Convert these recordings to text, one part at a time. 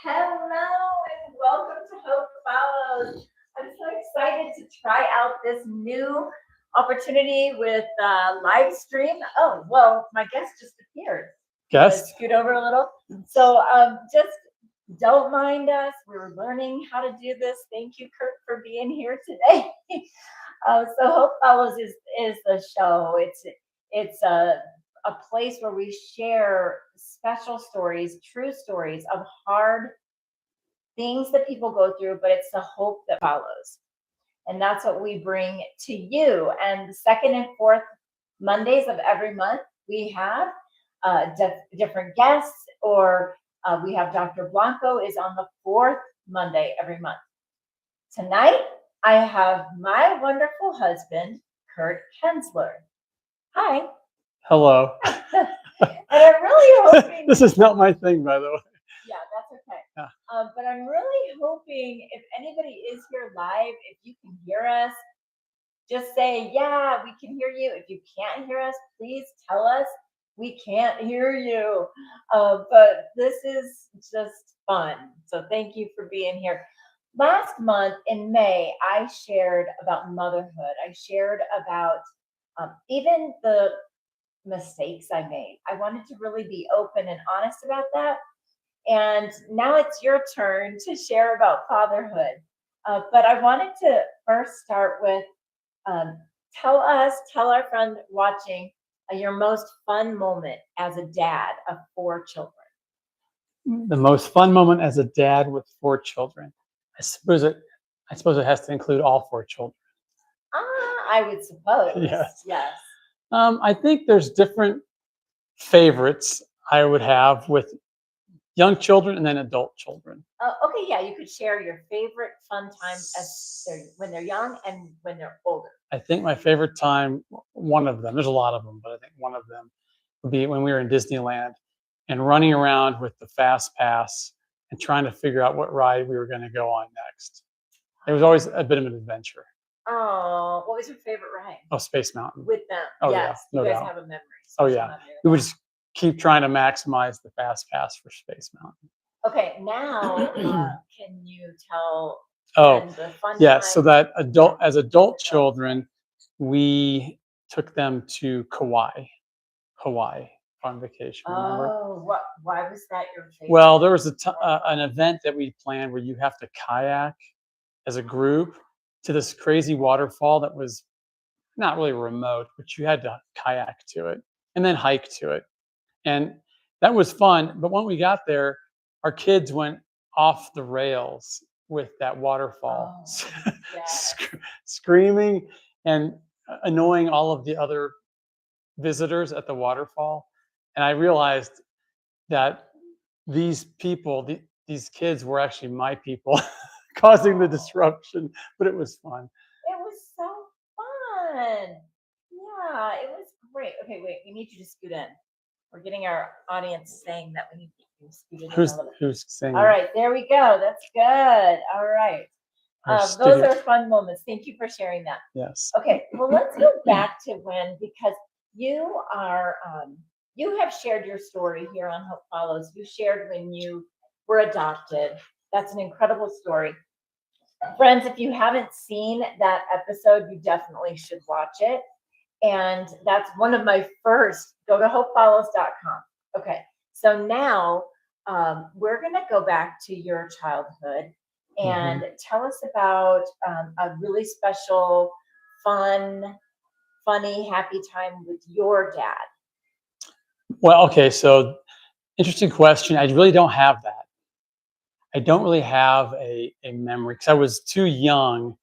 Hello and welcome to Hope Follows. I'm so excited to try out this new opportunity with live stream. Oh, well, my guest just appeared. Guest? Let's scoot over a little. So just don't mind us. We're learning how to do this. Thank you, Kurt, for being here today. So Hope Follows is the show. It's a place where we share special stories, true stories of hard things that people go through, but it's the hope that follows. And that's what we bring to you. And the second and fourth Mondays of every month, we have different guests, or we have Dr. Blanco is on the fourth Monday every month. Tonight, I have my wonderful husband, Kurt Kenzler. Hi. Hello. And I'm really hoping this is not my thing, by the way. Yeah, that's okay. Yeah. But I'm really hoping if anybody is here live, if you can hear us, just say, yeah, we can hear you. If you can't hear us, please tell us we can't hear you. But this is just fun. So thank you for being here. Last month in May, I shared about motherhood. I shared about even the mistakes I made. I wanted to really be open and honest about that. And now it's your turn to share about fatherhood. But I wanted to first start with tell our friend watching your most fun moment as a dad of 4 children. The most fun moment as a dad with 4 children. I suppose it has to include all 4 children. I would suppose. Yes. I think there's different favorites I would have with young children and then adult children. Okay, yeah, you could share your favorite fun times when they're young and when they're older. I think my favorite time, one of them, there's a lot of them, but I think one of them would be when we were in Disneyland and running around with the Fast Pass and trying to figure out what ride we were going to go on next. It was always a bit of an adventure. Oh, what was your favorite ride? Oh, Space Mountain. With them. Oh, yes, yeah, no you guys doubt. have a memory. Oh, yeah. We would just keep trying to maximize the Fast Pass for Space Mountain. Okay, now can you tell the fun yes, time? so that adult children, we took them to Hawaii on vacation. Remember? Oh, why was that your favorite? Well, there was an event that we planned where you have to kayak as a group to this crazy waterfall that was not really remote, but you had to kayak to it and then hike to it. And that was fun. But when we got there, our kids went off the rails with that waterfall, screaming and annoying all of the other visitors at the waterfall. And I realized that these people, these kids were actually my people causing the disruption, but it was fun. It was so fun. Yeah, it was great. Okay, wait, we need you to scoot in. We're getting our audience saying that we need you to scoot in. Who's saying? All right, there we go. That's good. All right. Those are fun moments. Thank you for sharing that. Yes. Okay, well, let's go back to because you are, you have shared your story here on Hope Follows. You shared when you were adopted. That's an incredible story. Friends, if you haven't seen that episode, you definitely should watch it. And that's one of my first. Go to hopefollows.com. Okay, so now we're going to go back to your childhood and tell us about a really special, fun, funny, happy time with your dad. Well, okay, so interesting question. I really don't have that. I don't really have a memory because I was too young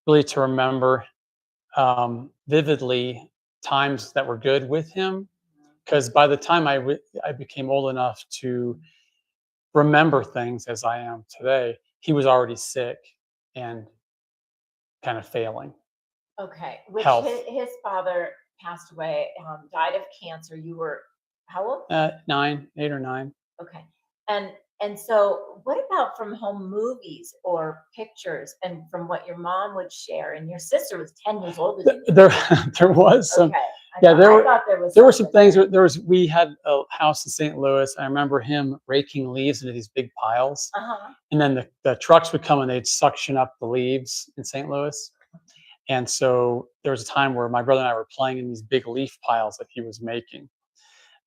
really to remember vividly times that were good with him. Because by the time I became old enough to remember things as I am today, he was already sick and kind of failing. Okay, which his father passed away, died of cancer. You were how old? 8 or 9. Okay, and so what about from home movies or pictures, and from what your mom would share? And your sister was 10 years older than you. There was some. Okay, Yeah, I thought there was there were some something things. there. We had a house in St. Louis. I remember him raking leaves into these big piles, Uh-huh. and then the trucks would come and they'd suction up the leaves in St. Louis. And so there was a time where my brother and I were playing in these big leaf piles that he was making,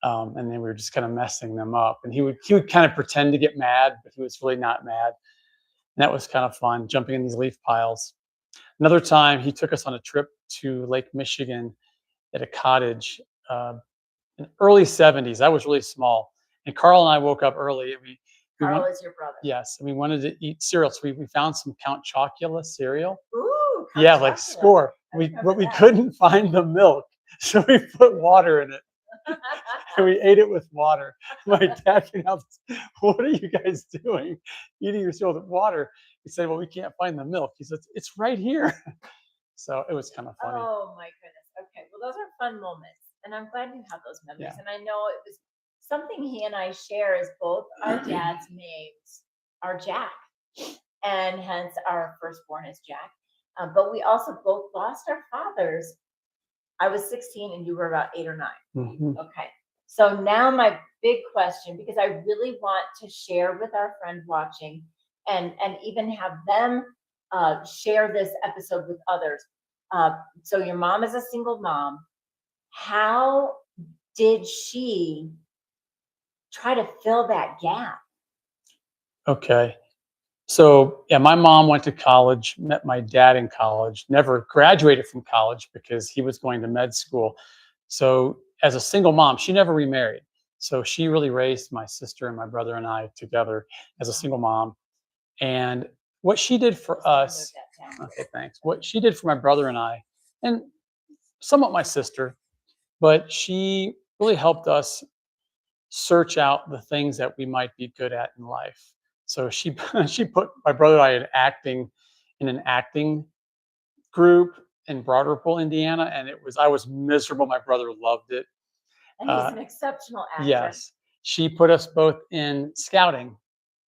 and then we were just kind of messing them up. And he would kind of pretend to get mad, but he was really not mad. And that was kind of fun, jumping in these leaf piles. Another time, he took us on a trip to Lake Michigan at a cottage in the early 70s. I was really small, and Carl and I woke up early. And we Carl went, is your brother. yes, and we wanted to eat cereal. So we found some Count Chocula cereal. Ooh, Yeah, Count like Chocula. Score. I But remember we that. couldn't find the milk, so we put water in it and we ate it with water. My dad came out, "What are you guys doing? Eating your cereal with water?" He said, "Well, we can't find the milk." He said, "It's right here." So it was kind of funny. Oh my goodness. Okay. Well, those are fun moments. And I'm glad you have those memories. Yeah. And I know it was something he and I share is both our dad's names are Jack. And hence our firstborn is Jack. But we also both lost our fathers. I was 16 and you were about 8 or 9. Mhm. Okay. So now my big question, because I really want to share with our friend watching and even have them share this episode with others. So your mom is a single mom. How did she try to fill that gap? Okay. So, yeah, my mom went to college, met my dad in college, never graduated from college because he was going to med school. So, as a single mom, she never remarried. So, she really raised my sister and my brother and I together as a single mom. And what she did for Just gonna note us, that down. okay, thanks. What she did for my brother and I, and somewhat my sister, but she really helped us search out the things that we might be good at in life. So she she put my brother and I in an acting group in Broad Ripple, Indiana, and I was miserable. My brother loved it. And he's Uh, an exceptional actor. yes, she put us both in scouting,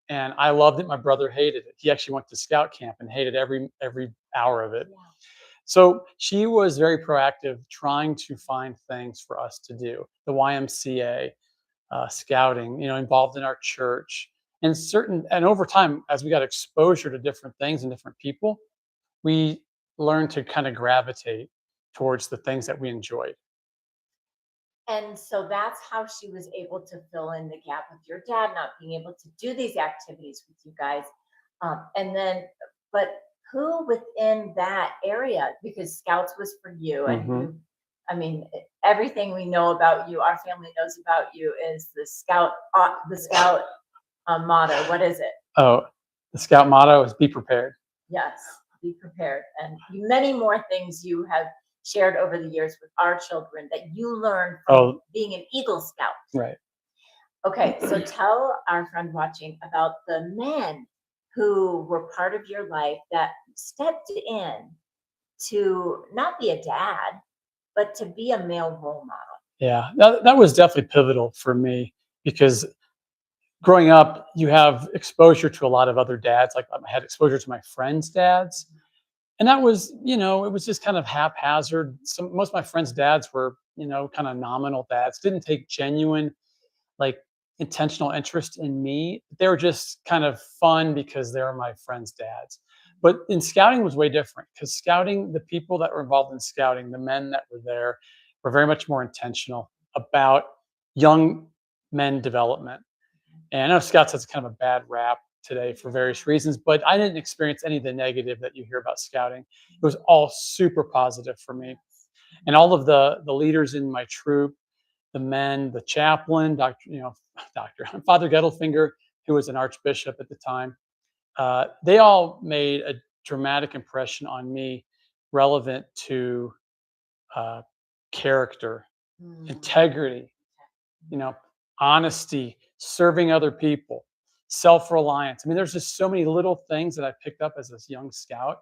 and I loved it. My brother hated it. He actually went to scout camp and hated every hour of it. Yeah. So she was very proactive, trying to find things for us to do. The YMCA, scouting, involved in our church, and over time, as we got exposure to different things and different people, we learned to kind of gravitate towards the things that we enjoyed. And so that's how she was able to fill in the gap with your dad not being able to do these activities with you guys. And then, but who within that area, because Scouts was for you, and Hmm. you, I mean, everything we know about you, our family knows about you, is the Scout motto. What is it? Oh, the scout motto is "Be prepared." Yes, be prepared. And many more things you have shared over the years with our children that you learned from Oh, being an Eagle Scout. right. Okay, so tell our friend watching about the men who were part of your life that stepped in to not be a dad, but to be a male role model. Yeah, that was definitely pivotal for me because growing up, you have exposure to a lot of other dads. Like I had exposure to my friends' dads, and that was, it was just kind of haphazard. Most of my friends' dads were, kind of nominal dads, didn't take genuine, like, intentional interest in me. They were just kind of fun because they were my friends' dads. But in scouting was way different because scouting, the people that were involved in scouting, the men that were there, were very much more intentional about young men development. And I know Scouts has kind of a bad rap today for various reasons, but I didn't experience any of the negative that you hear about scouting. It was all super positive for me. And all of the leaders in my troop, the men, the chaplain, Doctor Father Gettelfinger, who was an archbishop at the time, they all made a dramatic impression on me, relevant to uh, character, Mm. integrity, you know, honesty, serving other people, self-reliance. I mean, there's just so many little things that I picked up as this young scout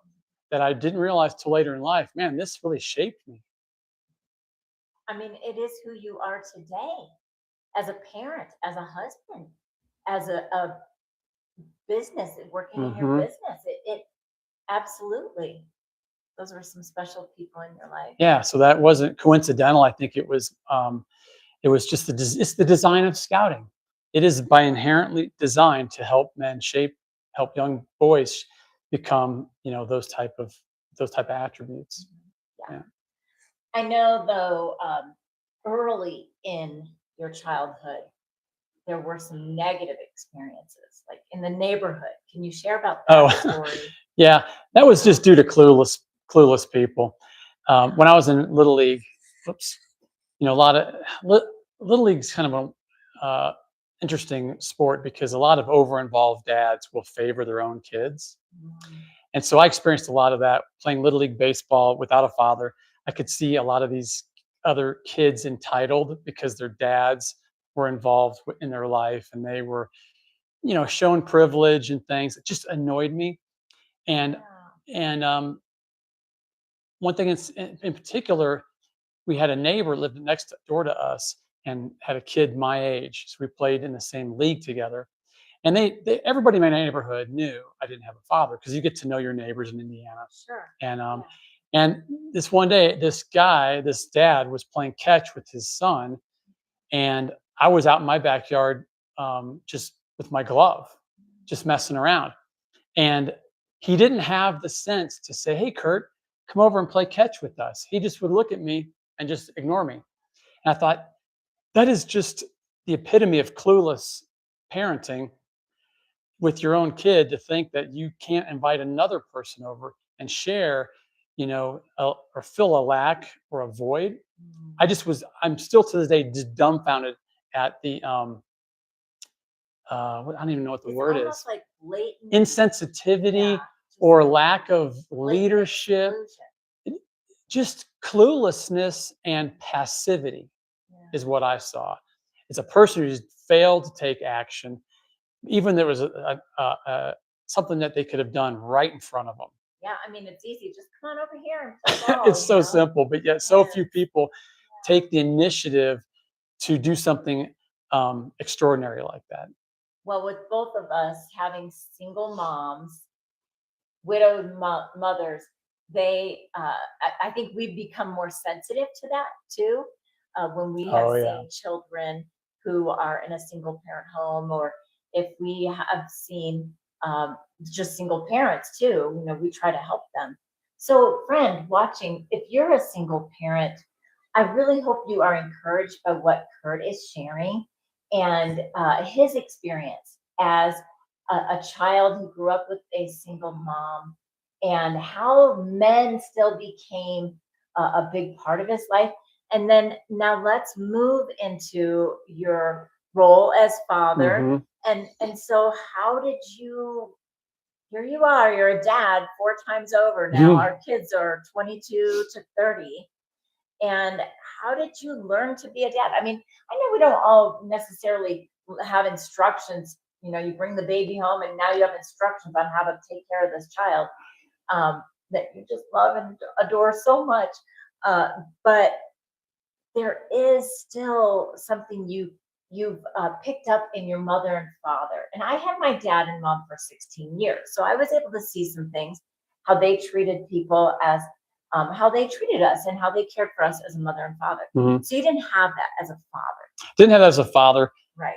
that I didn't realize till later in life. Man, this really shaped me. I mean, it is who you are today as a parent, as a husband, as a business, working in your Hmm. business. It absolutely. Those were some special people in your life. Yeah, so that wasn't coincidental. I think it was just it's the design of scouting. It is by inherently designed to help men help young boys become, those type of attributes. Yeah. Yeah. I know though, early in your childhood, there were some negative experiences, like in the neighborhood. Can you share about that Oh, story? yeah, that was just due to clueless people. When I was in Little League, whoops, a lot of Little League's kind of a interesting sport because a lot of over-involved dads will favor their own kids. Mm, And so I experienced a lot of that playing Little League baseball without a father. I could see a lot of these other kids entitled because their dads were involved in their life and they were, shown privilege and things. It just annoyed me. And yeah. and one thing in particular, we had a neighbor lived next door to us and had a kid my age. So we played in the same league together. And everybody in my neighborhood knew I didn't have a father because you get to know your neighbors in Indiana. Sure. And Yeah. and this one day, this dad was playing catch with his son, and I was out in my backyard, just with my glove, just messing around. And he didn't have the sense to say, "Hey, Kurt, come over and play catch with us." He just would look at me and just ignore me. And I thought, that is just the epitome of clueless parenting with your own kid, to think that you can't invite another person over and share, or fill a lack or a void. Mm. I'm still to this day just dumbfounded at the, I don't even know what the It's word almost is, like blatant, yeah, insensitivity just or lack of blatant leadership, exclusion. just cluelessness and passivity Yeah. is what I saw. It's a person who's failed to take action, even there was something that they could have done right in front of them. Yeah, I mean, it's easy. Just come on over here and play ball, It's so simple, but yet so Yes. few people take the initiative to do something extraordinary like that. Well, with both of us having single moms, widowed mothers, I think we've become more sensitive to that too. When we have Oh yeah. seen children who are in a single parent home, or if we have seen, just single parents too, we try to help them. So, friend watching, if you're a single parent, I really hope you are encouraged by what Kurt is sharing, and his experience as a child who grew up with a single mom, and how men still became a big part of his life. And then now let's move into your role as father. Hmm. And so how did you, here you are, you're a dad four times over now. Our kids are 22 to 30. And how did you learn to be a dad? I mean, I know we don't all necessarily have instructions. You bring the baby home and now you have instructions on how to take care of this child, that you just love and adore so much. But there is still something you've picked up in your mother and father. And I had my dad and mom for 16 years, so I was able to see some things, how they treated people, as how they treated us, and how they cared for us as a mother and father. Hmm. So you didn't have that as a father, Didn't have that as a father, right?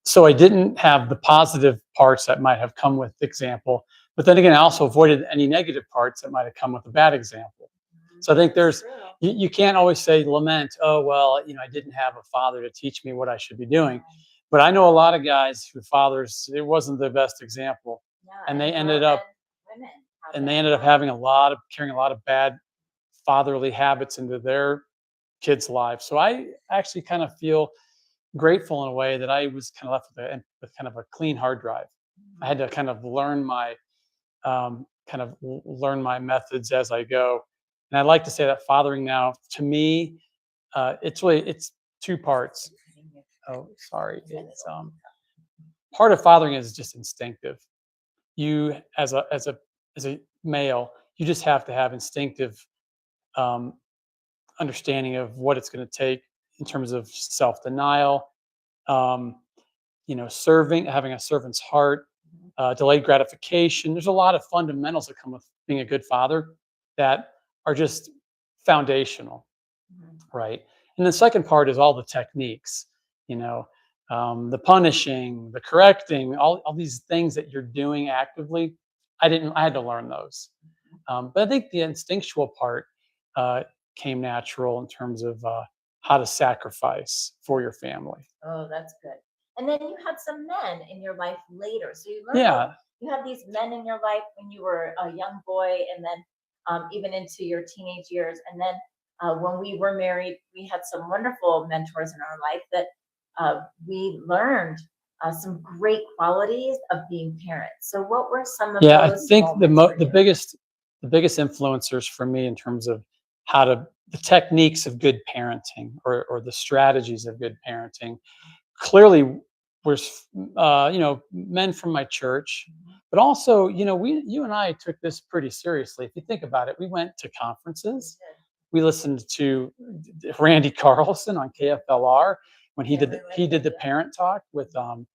so I didn't have the positive parts that might have come with example. But then again, I also avoided any negative parts that might have come with a bad example. So I think That's there's true. you can't always say lament, oh well, I didn't have a father to teach me what I should be doing. But I know a lot of guys who fathers, it wasn't the best example, Yeah, and and women have they that. ended up carrying a lot of bad fatherly habits into their kids' lives. So I actually kind of feel grateful in a way that I was kind of left with kind of a clean hard drive. I had to kind of learn my methods as I go. And I'd like to say that fathering now, to me, it's two parts. Oh, sorry. It's part of fathering is just instinctive. You as a male, you just have to have instinctive um, understanding of what it's going to take in terms of self denial, um, having a servant's heart, delayed gratification. There's a lot of fundamentals that come with being a good father that are just foundational, Mhm. right? And the second part is all the techniques, you know, the punishing, the correcting, all these things that you're doing actively. I had to learn those. But I think the instinctual part uh, came natural in terms of how to sacrifice for your family. Oh, that's good. And then you had some men in your life later. So you learned Yeah, you had these men in your life when you were a young boy, and then even into your teenage years. And then when we were married, we had some wonderful mentors in our life that we learned some great qualities of being parents. So, what were some of yeah. I those think moments for you? the biggest influencers for me in terms of how to the techniques of good parenting or the strategies of good parenting clearly was men from my church, Mhm. but also you and I took this pretty seriously. If you think about it, we went to We conferences. did. We listened to Randy Carlson on KFLR when Family he did Living, the yeah. parent talk with Kevin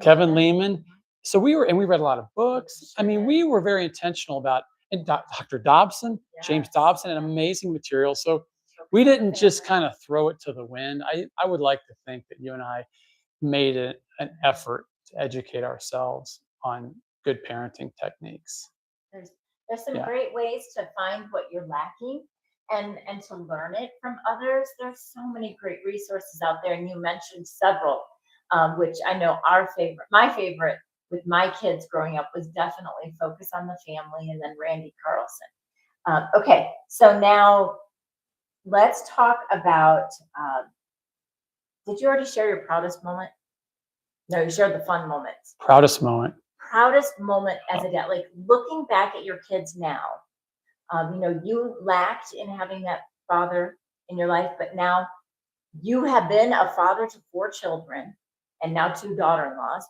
Kevin Lehman. Lehman. Mhm. So we read a lot of We books. I sure mean, did. we were very intentional about and Dr. Dobson, James Yes. Dobson, and Yeah. amazing material. So Focus we on the didn't just family. kind of throw it to the wind. I would like to think that you and I made it an effort to educate ourselves on good parenting techniques. There's there's some Yeah. great ways to find what you're lacking and to learn it from others. There's so many great resources out there, and you mentioned several, which I know my favorite with my kids growing up was definitely Focus on the Family, and then Randy Carlson. Okay, so now let's talk about. Did you already share your proudest moment? No, you shared the fun moments. Proudest moment. Proudest moment as Uh, a dad, like looking back at your kids now. You lacked in having that father in your life, but now you have been a father to four children and now two daughter-in-laws.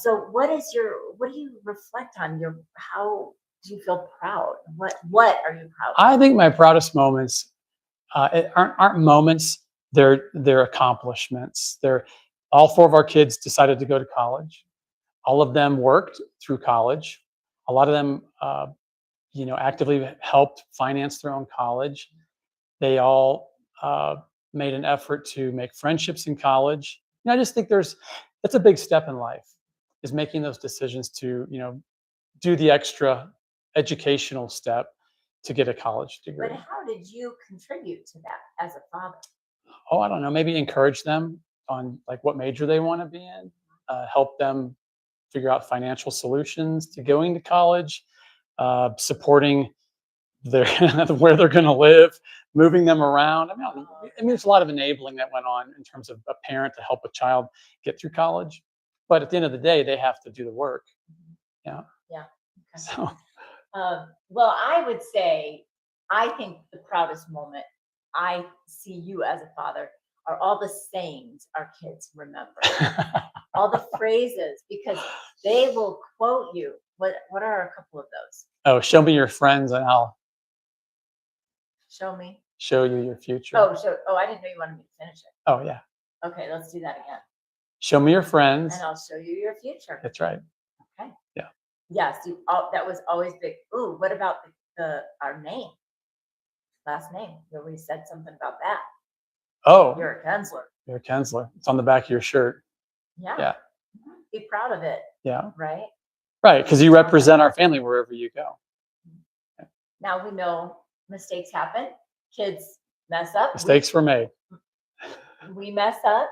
So what do you reflect on how do you feel proud? What are you proud I think my proudest moments aren't moments. They're accomplishments. They're all four of our kids decided to go to college. All of them worked through college. A lot of them, actively helped finance their own college. They all made an effort to make friendships in college. I just think that's a big step in life, is making those decisions to do the extra educational step to get a college But degree. how did you contribute to that as a father? Oh, I don't know, maybe encourage them on like what major they want to be in, help them figure out financial solutions to going to college, supporting their where they're going to live, moving them around. Oh, There's a lot of enabling that went on in terms of a parent to help a child get through college. But at the end of the day, they have to do the work. mhm. Yeah. Yeah. Okay. So Well, I would say I think the proudest moment I see you as a father are all the sayings our kids remember, all the phrases, because they will quote you. What are a couple of those? oh, show me your friends and I'll Show me. show you your future. Oh, I didn't know you wanted me to finish it. Oh yeah. Okay, let's do that again. Show me your And friends. I'll show you your future. That's right. Okay. Yeah. Yes, that was always big. Ooh, what about the our name, last name? You already said something about that. Oh, You're a Kenzler. you're Kenzler. It's on the back of your shirt. Yeah. Yeah. Mhm. Be proud of it, Yeah. right? Right. Because you represent our family wherever you go. Now we know mistakes happen. Kids mess up. Mistakes were made. We mess up,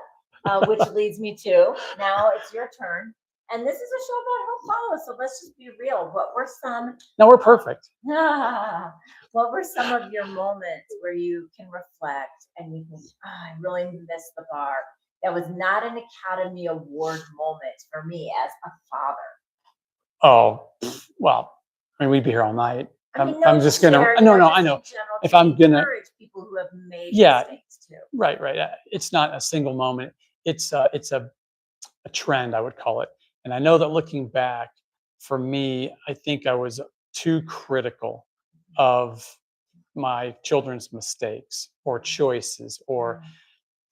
which leads me to now it's your turn. And this is a show about help follow. So let's just be real. No, we're perfect. What were some of your moments where you can reflect and you think, I really missed the bar? That was not an Academy Award moment for me as a father. Oh, well, I mean, we'd be here all night. I mean, I'm no to just gonna. share, No, no, I just know. in general If to I'm gonna, encourage people who have made yeah, mistakes too. right, right. It's not a single moment. It's a trend, I would call it. And I know that looking back, for me, I think I was too critical of my children's mistakes or choices, or Mm,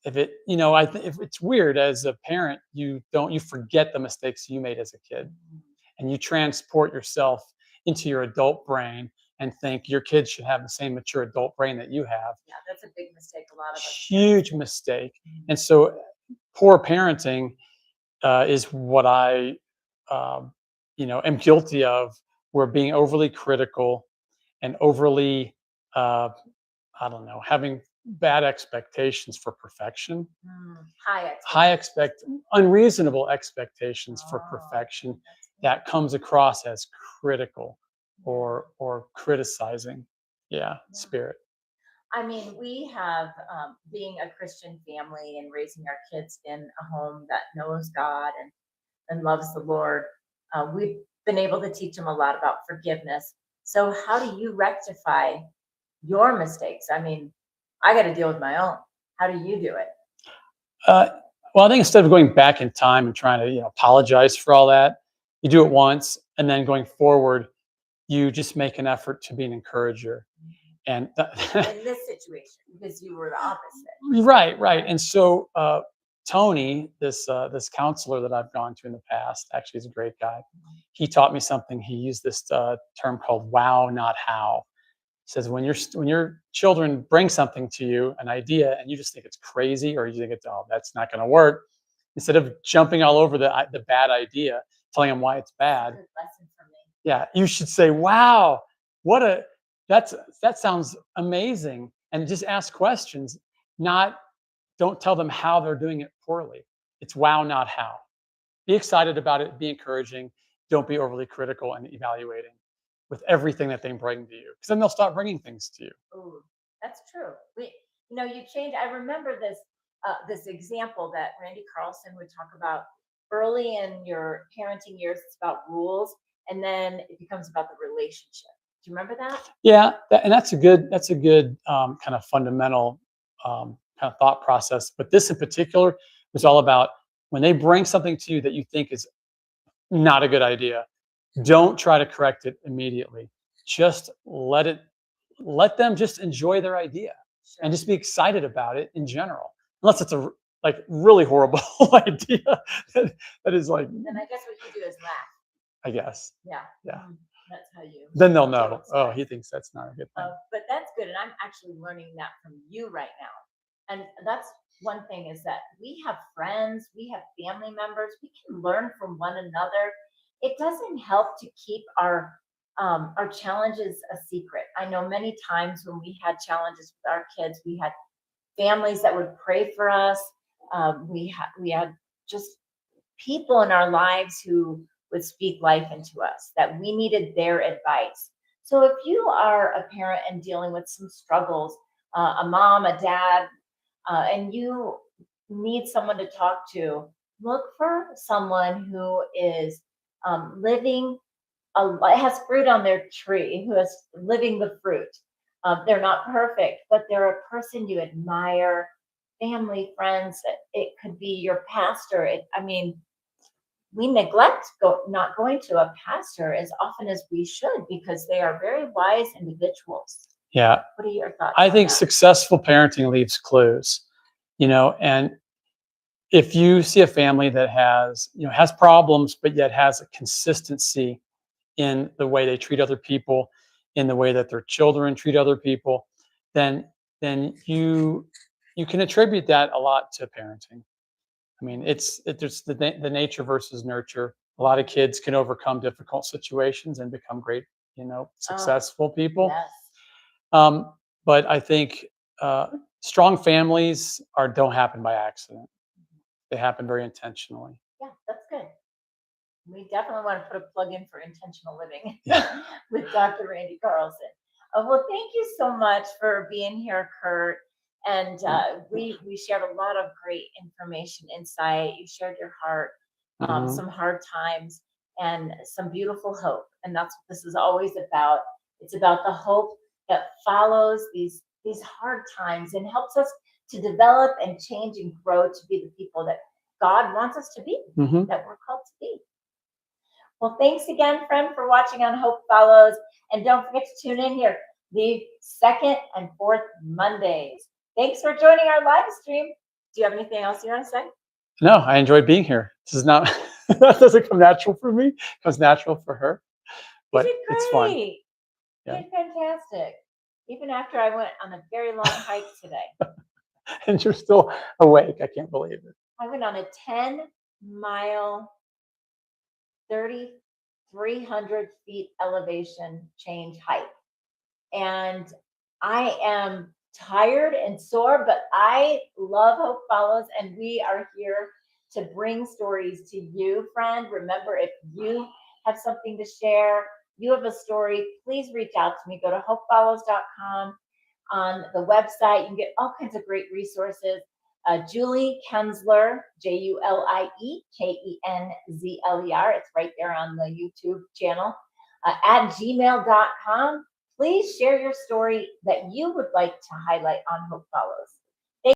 if it, if it's weird as a parent, you forget the mistakes you made as a kid, mhm. and you transport yourself into your adult brain and think your kids should have the same mature adult brain that you have. Yeah, that's a big mistake a lot of us parents Huge make. mistake. Mhm. And so poor parenting is what I, um, am guilty of. We're being overly critical and overly, uh, I don't know, having bad expectations for perfection, High high expectations. expect, unreasonable expectations for Oh, perfection that's good. that comes across as critical Yeah, or criticizing. Yeah, yeah. spirit. I mean, we have, being a Christian family and raising our kids in a home that knows God and loves the Lord, we've been able to teach them a lot about forgiveness. So, how do you rectify your mistakes? I mean, I got to deal with my own. How do you do it? Uh, well, I think instead of going back in time and trying to apologize for all that, you do it once, and then going forward, you just make an effort to be an encourager. And In this situation, because you were the opposite, right, right. right? And so Tony, this counselor that I've gone to in the past, actually is a great guy. He taught me something. He used this term called "wow, not how." Says when your children bring something to you, an idea, and you just think it's crazy, or you think it's, oh, that's not going to work, instead of jumping all over the bad idea, telling them why it's That's a bad, good lesson for me. yeah, you should say, wow, what a that's that sounds amazing, and just ask questions. Not Don't tell them how they're doing it poorly. It's wow, not how. Be excited about it, be encouraging. Don't be overly critical and evaluating with everything that they bring to you, because then they'll stop bringing things to you. Ooh, that's true. You change. I remember this example that Randy Carlson would talk about early in your parenting years. It's about rules, and then it becomes about the relationship. Do you remember that? Yeah, and that's a good kind of fundamental kind of thought process. But this in particular was all about when they bring something to you that you think is not a good idea. Don't try to correct it immediately. Just let them just enjoy their idea and Sure. just be excited about it in general. Unless it's a like really horrible idea that is like, And I guess what you do is laugh. I guess, Yeah, yeah. that's how you Then they'll deal know. with Oh, stuff. he thinks that's not a good thing. But that's good, and I'm actually learning that from you right now. And that's one thing is that we have friends, we have family members, we can learn from one another. It doesn't help to keep our challenges a secret. I know many times when we had challenges with our kids, we had families that would pray for us. We had just people in our lives who would speak life into us, that we needed their advice. So if you are a parent and dealing with some struggles, a mom, a dad, and you need someone to talk to, look for someone who is living has fruit on their tree, who is living the fruit. They're not perfect, but they're a person you admire, family, friends. It could be your pastor. I mean, we neglect not going to a pastor as often as we should because they are very wise individuals. Yeah, What are your thoughts I on think that? successful parenting leaves clues, and if you see a family that has problems, but yet has a consistency in the way they treat other people, in the way that their children treat other people, then you can attribute that a lot to parenting. I mean, there's the nature versus nurture. A lot of kids can overcome difficult situations and become great, Oh, successful people. yes. Um, but I think uh, strong families don't happen by accident. They happen very intentionally. Yeah, that's good. We definitely want to put a plug in for intentional living Yeah. with Dr. Randy Carlson. Well, thank you so much for being here, Kurt. And we shared a lot of great information, insight. You shared your heart, Mhm. some hard times, and some beautiful hope. And that's what this is always about. It's about the hope that follows these hard times and helps us to develop and change and grow to be the people that God wants us to be, Mhm. that we're called to be. Well, thanks again, friend, for watching on Hope Follows. And don't forget to tune in here the second and fourth Mondays. Thanks for joining our live stream. Do you have anything else you want to say? No, I enjoyed being here. This is not that doesn't come natural for me. It comes natural for her, You but did it's fun. great. Yeah. did fantastic. Even after I went on a very long hike today. And you're still awake. I can't believe it. I went on a 10-mile, 3,300 feet elevation change hike. And I am tired and sore, but I love Hope Follows, and we are here to bring stories to you, friend. Remember, if you have something to share, you have a story, please reach out to me. Go to hopefollows.com. On the website, you can get all kinds of great resources. Julie Kenzler, Julie Kenzler. It's right there on the YouTube channel. At gmail.com. Please share your story that you would like to highlight on Hope Follows.